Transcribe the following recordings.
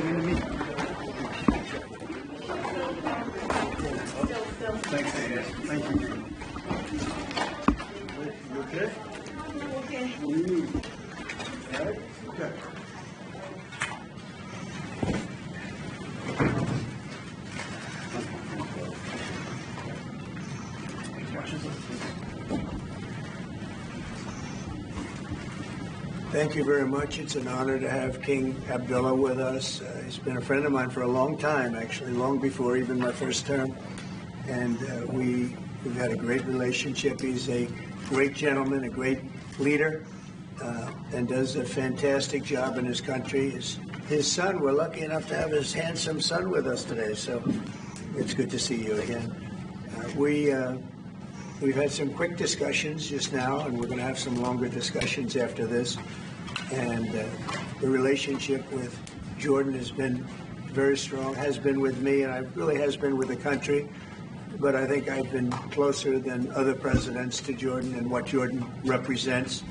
in the meeting. Thanks, Dad. Thank you. You okay? Okay. All right? Okay. Thank you very much. It's an honor to have King Abdullah with us. He's been a friend of mine for a long time, actually, long before even my first term. And we've had a great relationship. He's a great gentleman, a great leader, and does a fantastic job in his country. His son, we're lucky enough to have his handsome son with us today, so it's good to see you again. We've had some quick discussions just now, and we're going to have some longer discussions after this. And the relationship with Jordan has been very strong, has been with me, and it really has been with the country. But I think I've been closer than other presidents to Jordan and what Jordan represents.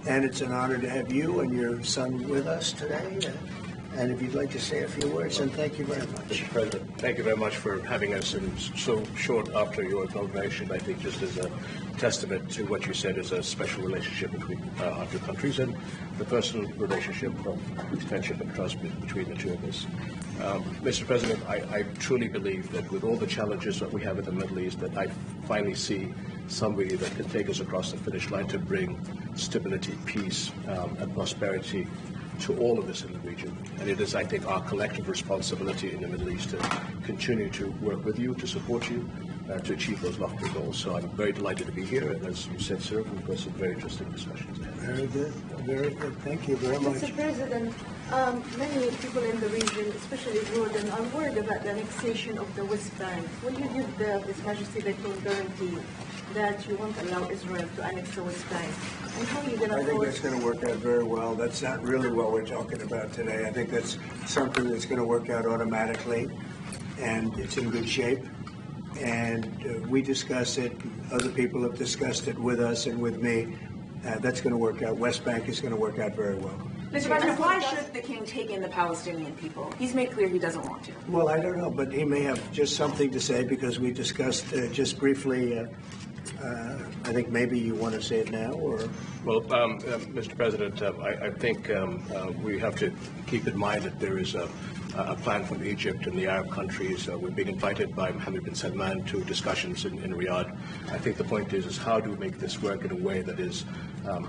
And it's an honor to have you and your son with us today. And if you'd like to say a few words, and thank you very much. Mr. President, thank you very much for having us in so short after your inauguration. I think just as a testament to what you said is a special relationship between our two countries and the personal relationship of friendship and trust between the two of us. Mr. President, I truly believe that with all the challenges that we have in the Middle East, that I finally see somebody that can take us across the finish line to bring stability, peace, and prosperity to all of us in the region. And it is, I think, our collective responsibility in the Middle East to continue to work with you, to support you, to achieve those lofty goals. So I'm very delighted to be here. And as you said, sir, we've got some very interesting discussions ahead. Very good. Very good. Thank you very much. Mr. President, many people in the region, especially Jordan, are worried about the annexation of the West Bank. Will you give His Majesty the full guarantee that you won't allow Israel to annex the West Bank? And how are you going to I think that's going to work out very well. That's not really what we're talking about today. I think that's something that's going to work out automatically, and it's in good shape. And we discuss it. Other people have discussed it with us and with me. That's going to work out. West Bank is going to work out very well. Mr. President, why should the king take in the Palestinian people? He's made clear he doesn't want to. Well, I don't know, but he may have just something to say because we discussed just briefly. I think maybe you want to say it now, or? Well, Mr. President, I think we have to keep in mind that there is a plan from Egypt and the Arab countries. We're being invited by Mohammed bin Salman to discussions in Riyadh. I think the point is how do we make this work in a way that is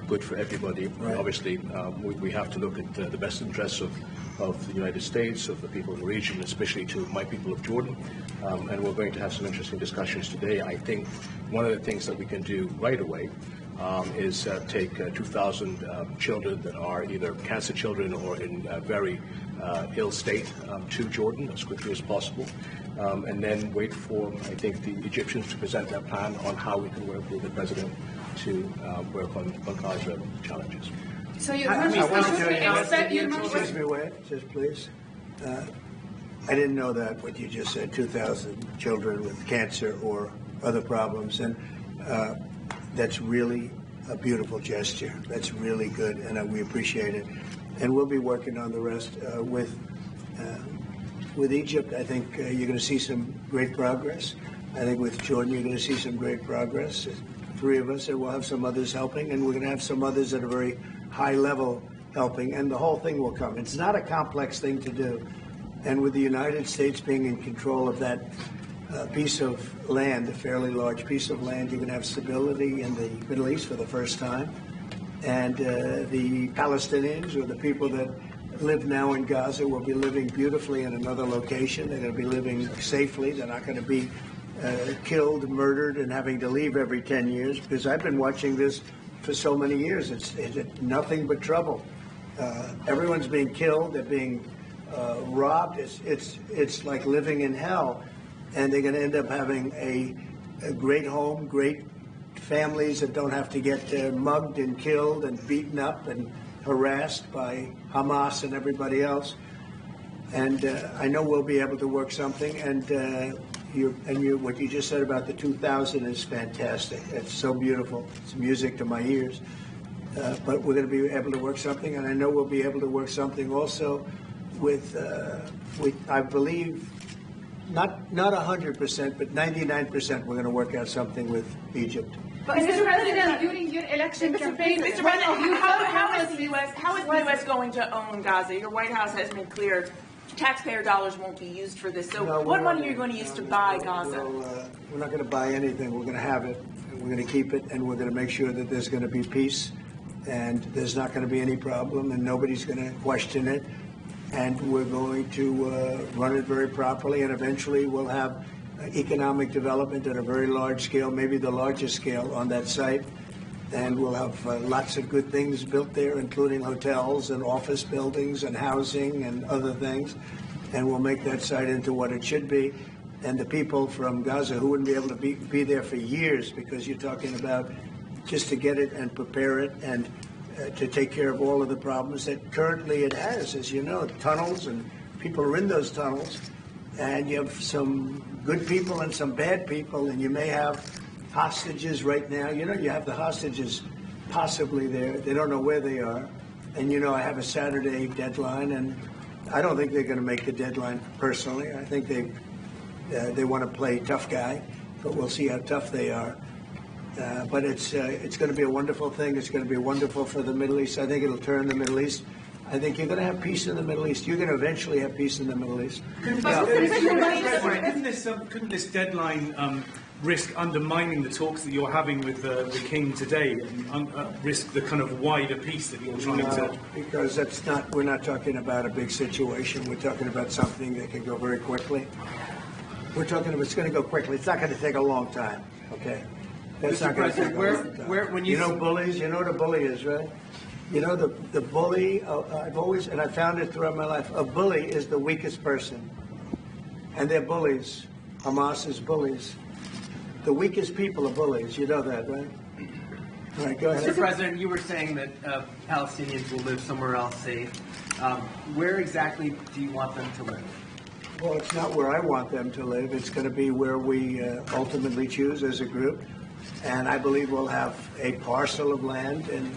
good for everybody? Right. Obviously, we have to look at the best interests of the United States, of the people in the region, especially to my people of Jordan. And we're going to have some interesting discussions today. I think one of the things that we can do right away is take 2,000 children that are either cancer children or in a very ill state to Jordan as quickly as possible, and then wait for, I think, the Egyptians to present their plan on how we can work with the president to work on Gaza challenges. So you Excuse me, wait, just please. I didn't know that, what you just said, 2,000 children with cancer or other problems. And that's really a beautiful gesture. That's really good, and we appreciate it. And we'll be working on the rest with Egypt. I think you're going to see some great progress. I think with Jordan, you're going to see some great progress. 3 of us, and we'll have some others helping, and we're going to have some others at a very high level helping, and the whole thing will come. It's not a complex thing to do. And with the United States being in control of that piece of land, a fairly large piece of land, you're going to have stability in the Middle East for the first time. And the Palestinians, or the people that live now in Gaza, will be living beautifully in another location. They're going to be living safely. They're not going to be killed, murdered, and having to leave every 10 years, because I've been watching this for so many years. It's nothing but trouble. Everyone's being killed. They're being robbed. It's like living in hell. And they're going to end up having a great home, great families that don't have to get mugged and killed and beaten up and harassed by Hamas and everybody else. And I know we'll be able to work something. And what you just said about the 2,000 is fantastic. It's so beautiful. It's music to my ears. But we're going to be able to work something, and I know we'll be able to work something also I believe, not 100%, but 99%, we're going to work out something with Egypt. But Mr. President, during your election campaign, Mr. President, how is the U.S. going to own Gaza? Your White House has made clear taxpayer dollars won't be used for this. So what money are you going to use to buy Gaza? We're not going to buy anything. We're going to have it, and we're going to keep it, and we're going to make sure that there's going to be peace, and there's not going to be any problem, and nobody's going to question it. And we're going to run it very properly, and eventually we'll have economic development at a very large scale, maybe the largest scale on that site. And we'll have lots of good things built there, including hotels and office buildings and housing and other things. And we'll make that site into what it should be. And the people from Gaza who wouldn't be able to be there for years, because you're talking about just to get it and prepare it and to take care of all of the problems that currently it has, as you know, tunnels, and people are in those tunnels, and you have some good people and some bad people, and you may have hostages right now. You know, you have the hostages possibly there. They don't know where they are. And, you know, I have a Saturday deadline, and I don't think they're going to make the deadline personally. I think they want to play tough guy, but we'll see how tough they are. But it's going to be a wonderful thing. It's going to be wonderful for the Middle East. I think it'll turn the Middle East. I think you're going to have peace in the Middle East. You're going to eventually have peace in the Middle East. Couldn't this deadline risk undermining the talks that you're having with the King today, and risk the kind of wider peace that you're trying to? Because we're not talking about a big situation. We're talking about something that can go very quickly. It's going to go quickly. It's not going to take a long time. Okay. That's not going to take a long time. When you know bullies, you know what a bully is, right? You know the bully. I've always, and I found it throughout my life. A bully is the weakest person, and they're bullies. Hamas is bullies. The weakest people are bullies. You know that, right? All right, go ahead. Mr. President, you were saying that Palestinians will live somewhere else safe. Where exactly do you want them to live? Well, it's not where I want them to live. It's going to be where we ultimately choose as a group. And I believe we'll have a parcel of land in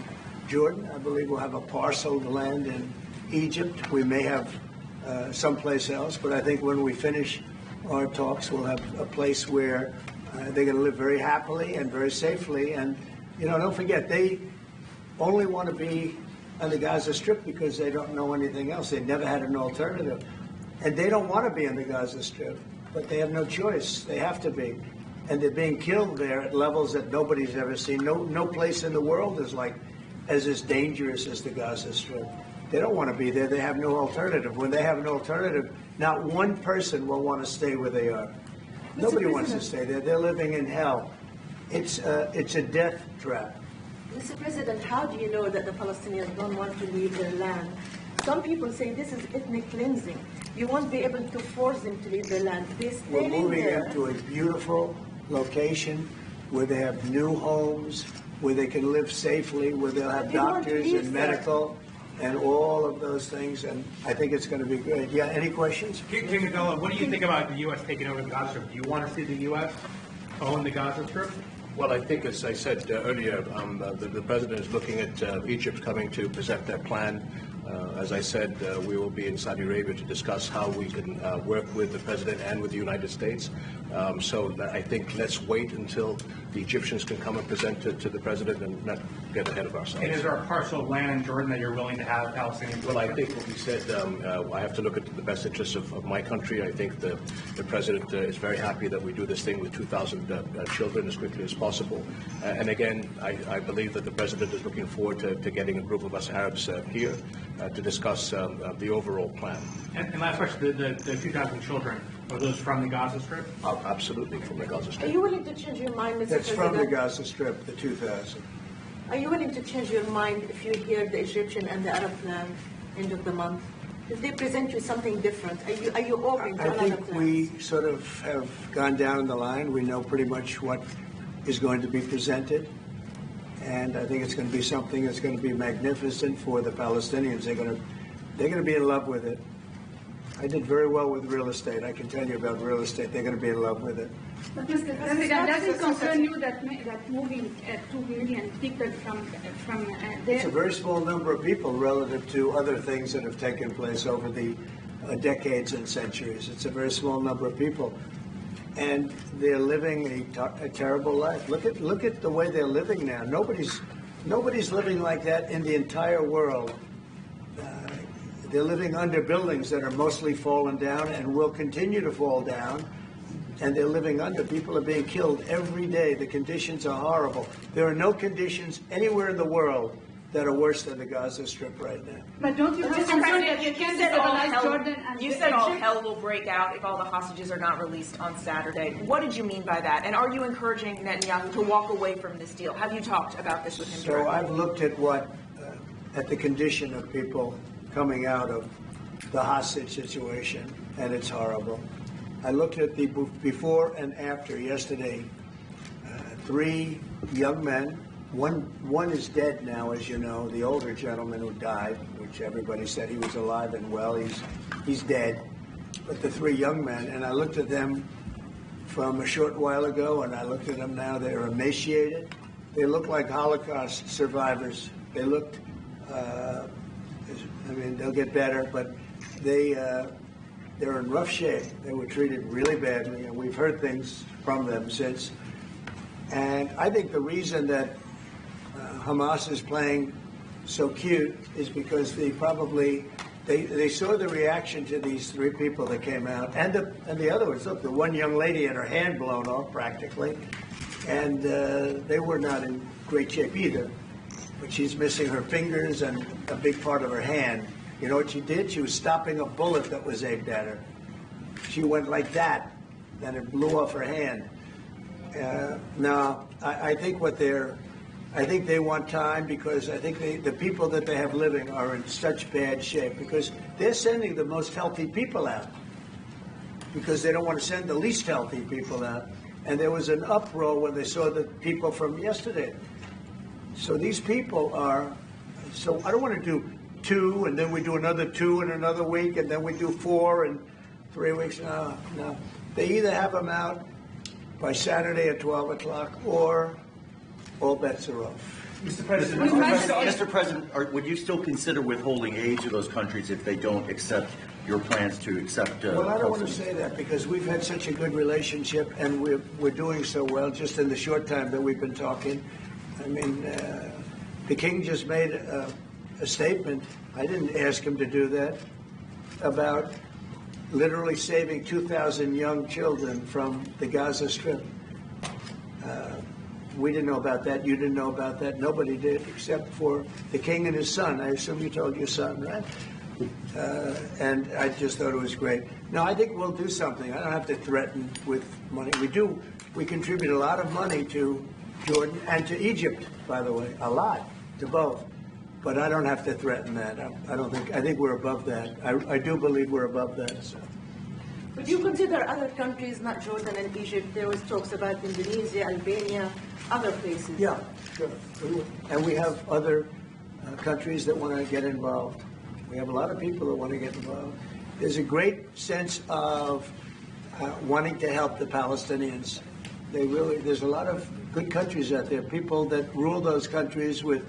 Jordan. I believe we'll have a parcel of land in Egypt. We may have someplace else. But I think when we finish our talks, we'll have a place where they're going to live very happily and very safely. And, you know, don't forget, they only want to be on the Gaza Strip because they don't know anything else. They've never had an alternative. And they don't want to be on the Gaza Strip, but they have no choice. They have to be. And they're being killed there at levels that nobody's ever seen. No place in the world is as dangerous as the Gaza Strip. They don't want to be there. They have no alternative. When they have an alternative, not one person will want to stay where they are. Nobody wants to stay there. They're living in hell. It's a death trap. Mr. President, how do you know that the Palestinians don't want to leave their land? Some people say this is ethnic cleansing. You won't be able to force them to leave their land. We're moving them to a beautiful location where they have new homes, where they can live safely, where they'll have doctors and medical and all of those things. And I think it's going to be good. Yeah, any questions? King Abdullah, what do you think about the U.S. taking over the Gaza Strip? Do you want to see the U.S. own the Gaza Strip? Well, I think, as I said earlier, the president is looking at Egypt coming to present their plan. As I said, we will be in Saudi Arabia to discuss how we can work with the president and with the United States. So I think let's wait until the Egyptians can come and present it to the president and not get ahead of ourselves. And is there a parcel of land in Jordan that you're willing to have Palestinians? Well, I think what we said, I have to look at the best interests of my country. I think the president is very happy that we do this thing with 2,000 children as quickly as possible. And again, I believe that the president is looking forward to getting a group of us Arabs here to discuss the overall plan. And last question, the 2,000 children, are those from the Gaza Strip? Absolutely, from the Gaza Strip. Are you willing to change your mind, Mr. That's President? from the Gaza Strip, the 2,000. Are you willing to change your mind if you hear the Egyptian and the Arab plan end of the month? If they present you something different, are you open to I another think plan? we sort of have gone down the line. We know pretty much what is going to be presented. And I think it's going to be something that's going to be magnificent for the Palestinians. They're going to be in love with it. I did very well with real estate. I can tell you about real estate. They're going to be in love with it. But Mr. President, does it concern you that moving 2 million people from there? It's a very small number of people relative to other things that have taken place over the decades and centuries. It's a very small number of people, and they're living a terrible life. Look at the way they're living now. Nobody's living like that in the entire world. They're living under buildings that are mostly fallen down and will continue to fall down. And they're living under. People are being killed every day. The conditions are horrible. There are no conditions anywhere in the world that are worse than the Gaza Strip right now. But don't you have concern that you can destabilize Jordan and You said all hell will break out if all the hostages are not released on Saturday. What did you mean by that? And are you encouraging Netanyahu to walk away from this deal? Have you talked about this with him So directly? I've looked at at the condition of people coming out of the hostage situation, and it's horrible. I looked at the before and after yesterday. 3 young men. One is dead now, as you know. The older gentleman who died, which everybody said he was alive and well, he's dead. But the 3 young men, and I looked at them from a short while ago, and I looked at them now. They're emaciated. They look like Holocaust survivors. They looked. I mean, they'll get better, but they're in rough shape. They were treated really badly, and we've heard things from them since. And I think the reason that Hamas is playing so cute is because they saw the reaction to these 3 people that came out, and the other ones. Look, the one young lady had her hand blown off practically, and they were not in great shape either. But she's missing her fingers and a big part of her hand. You know what she did? She was stopping a bullet that was aimed at her. She went like that, and it blew off her hand. Now, I think I think they want time, because I think the people that they have living are in such bad shape, because they're sending the most healthy people out, because they don't want to send the least healthy people out. And there was an uproar when they saw the people from yesterday. So these people are, so I don't want to do 2 and then we do another 2 in another week and then we do 4 in 3 weeks. No. They either have them out by Saturday at 12 o'clock or all bets are off. Mr. President, would you still consider withholding aid to those countries if they don't accept your plans to accept? Well, I don't want to say that, because we've had such a good relationship and we're doing so well just in the short time that we've been talking. I mean, the king just made a statement. I didn't ask him to do that, about literally saving 2,000 young children from the Gaza Strip. We didn't know about that. You didn't know about that. Nobody did, except for the king and his son. I assume you told your son, right? And I just thought it was great. No, I think we'll do something. I don't have to threaten with money. We contribute a lot of money to Jordan and to Egypt, by the way, a lot, to both. But I don't have to threaten that. I think we're above that. I do believe we're above that. So. Would you consider other countries, not Jordan and Egypt? There was talks about Indonesia, Albania, other places. Yeah, sure. And we have other countries that want to get involved. We have a lot of people that want to get involved. There's a great sense of wanting to help the Palestinians. There's a lot of good countries out there, people that rule those countries with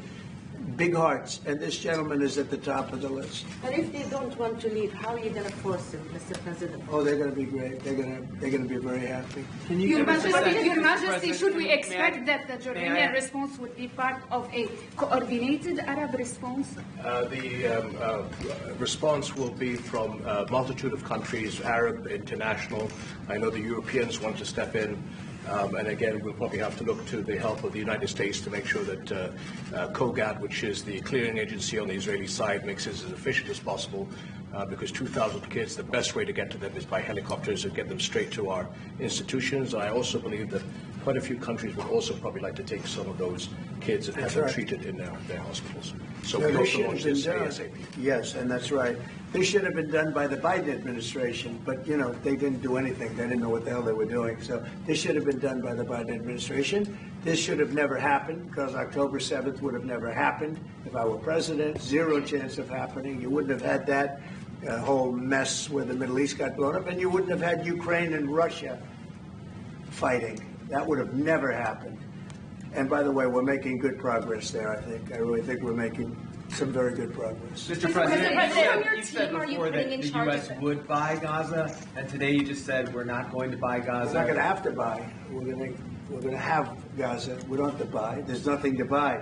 big hearts, and this gentleman is at the top of the list. And if they don't want to leave, how are you going to force them, Mr. President? Oh, they're going to be great. They're going to be very happy. Your Majesty, should we expect that the Jordanian response would be part of a coordinated Arab response? The response will be from a multitude of countries, Arab, international. I know the Europeans want to step in. And again, we'll probably have to look to the help of the United States to make sure that COGAT, which is the clearing agency on the Israeli side, makes it as efficient as possible, because 2,000 kids, the best way to get to them is by helicopters and get them straight to our institutions. I also believe that quite a few countries would also probably like to take some of those kids and have them treated in their hospitals. So we hope to launch this ASAP. Yes, and that's right. This should have been done by the Biden administration, but, you know, they didn't do anything. They didn't know what the hell they were doing. So this should have been done by the Biden administration. This should have never happened, because October 7th would have never happened if I were president. Zero chance of happening. You wouldn't have had that. whole mess where the Middle East got blown up, and you wouldn't have had Ukraine and Russia fighting. That would have never happened. And by the way, we're making good progress there, I think. I really think we're making some very good progress. Mr. President, you said before that the U.S. would buy Gaza, and today you just said we're not going to buy Gaza. We're not going to have to buy. We're going to have Gaza. We don't have to buy. There's nothing to buy.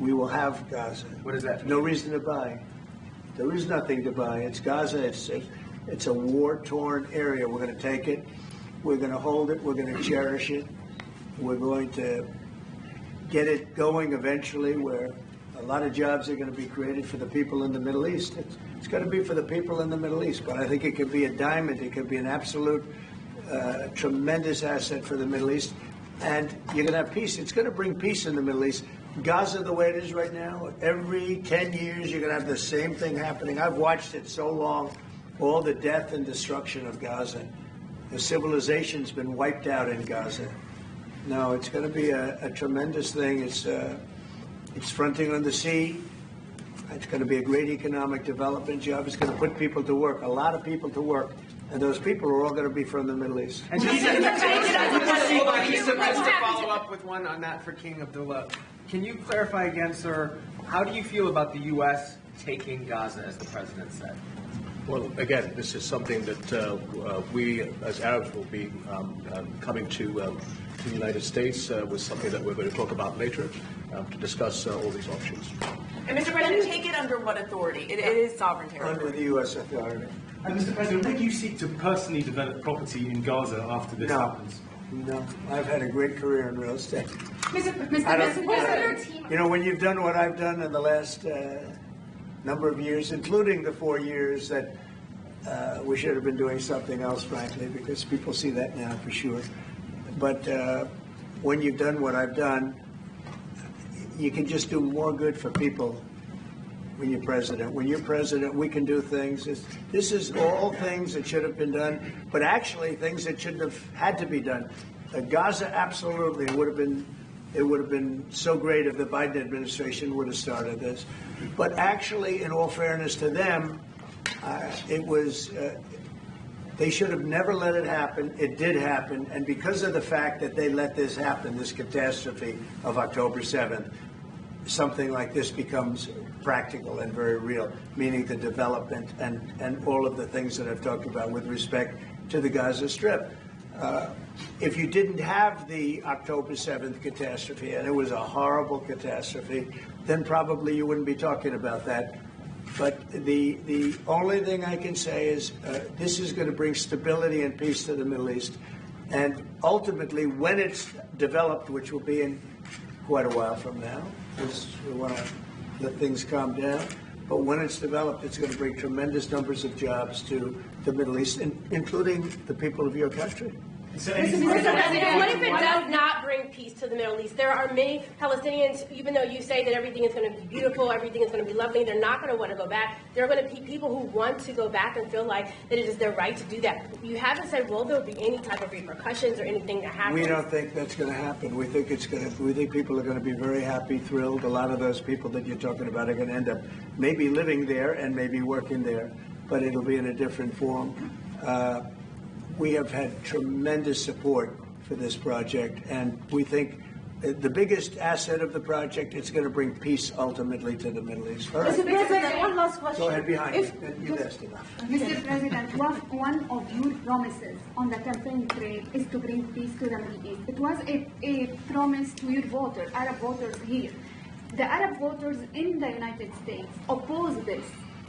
We will have Gaza. What does that mean? No reason to buy. There is nothing to buy. It's Gaza. It's a war-torn area. We're going to take it. We're going to hold it. We're going to cherish it. We're going to get it going eventually where a lot of jobs are going to be created for the people in the Middle East. It's going to be for the people in the Middle East, but I think it could be a diamond. It could be an absolute tremendous asset for the Middle East. And you're going to have peace. It's going to bring peace in the Middle East. Gaza, the way it is right now, every 10 years you're going to have the same thing happening. I've watched it so long, all the death and destruction of Gaza. The civilization's been wiped out in Gaza. No, it's going to be a tremendous thing. It's fronting on the sea. It's going to be a great economic development job. It's going to put people to work, a lot of people to work. And those people are all going to be from the Middle East. And just to follow up with one on that for King Abdullah, can you clarify again, sir, how do you feel about the U.S. taking Gaza, as the president said? Well, again, this is something that we, as Arabs, will be coming to the United States with something that we're going to talk about later to discuss all these options. And Mr. President, take it under what authority? It is sovereign territory. Under the U.S. authority. And Mr. President, would you seek to personally develop property in Gaza after this happens? No. I've had a great career in real estate. Mr. President, you know, when you've done what I've done in the last number of years, including the 4 years that we should have been doing something else, frankly, because people see that now for sure. But when you've done what I've done, you can just do more good for people when you're president. When you're president, we can do things. This is all things that should have been done, but actually things that shouldn't have had to be done. Gaza absolutely would have been. It would have been so great if the Biden administration would have started this. But actually, in all fairness to them, it was. They should have never let it happen. It did happen, and because of the fact that they let this happen, this catastrophe of October 7th, something like this becomes practical and very real, meaning the development and all of the things that I've talked about with respect to the Gaza Strip. If you didn't have the October 7th catastrophe, and it was a horrible catastrophe, then probably you wouldn't be talking about that. But the only thing I can say is this is going to bring stability and peace to the Middle East. And ultimately, when it's developed, which will be in quite a while from now, because we want to let things calm down. But when it's developed, it's going to bring tremendous numbers of jobs to the Middle East, including the people of your country. Mr. President, what if it does not bring peace to the Middle East? There are many Palestinians, even though you say that everything is going to be beautiful, everything is going to be lovely, they're not going to want to go back. There are going to be people who want to go back and feel like that it is their right to do that. You haven't said, will there be any type of repercussions or anything that happens? We don't think that's going to happen. We think we think people are going to be very happy, thrilled. A lot of those people that you're talking about are going to end up maybe living there and maybe working there, but it'll be in a different form. We have had tremendous support for this project, and we think the biggest asset of the project, it's going to bring peace ultimately to the Middle East. All right. Mr. President, one last question. Go ahead behind you. You've asked enough. Mr. President, one of your promises on the campaign trail is to bring peace to the Middle East. It was a promise to your voters, Arab voters here. The Arab voters in the United States oppose this.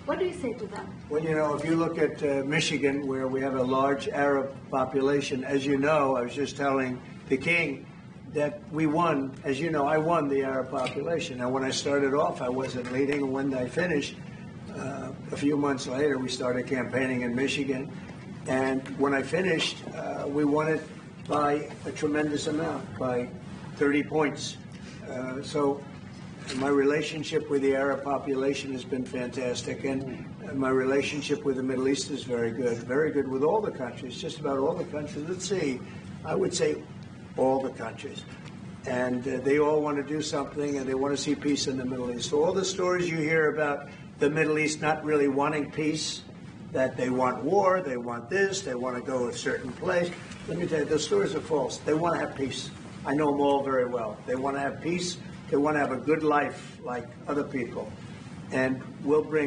What do you say to them? Well, you know, if you look at Michigan, where we have a large Arab population, as you know, I was just telling the King that we won. As you know, I won the Arab population. Now, when I started off, I wasn't leading, and when I finished, a few months later, we started campaigning in Michigan. And when I finished, we won it by a tremendous amount, by 30 points. So my relationship with the Arab population has been fantastic, and my relationship with the Middle East is very good with all the countries, just about all the countries. Let's see, I would say all the countries. And they all want to do something, and they want to see peace in the Middle East. All the stories you hear about the Middle East not really wanting peace, that they want war, they want this, they want to go a certain place. Let me tell you, those stories are false. They want to have peace. I know them all very well. They want to have peace. They want to have a good life like other people. And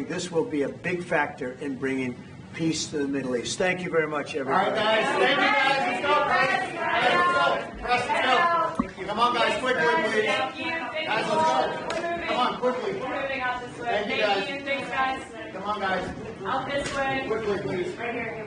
this will be a big factor in bringing peace to the Middle East. Thank you very much, everybody. All right, guys. Thank you, guys. Let's go, Let's go. Come on, guys. Quickly, please. Thank you. Guys, let's go. Come on, quickly. We're moving out this way. Thank you, guys. Thanks, guys. Come on, guys. Out this way. Quickly, please. Right here.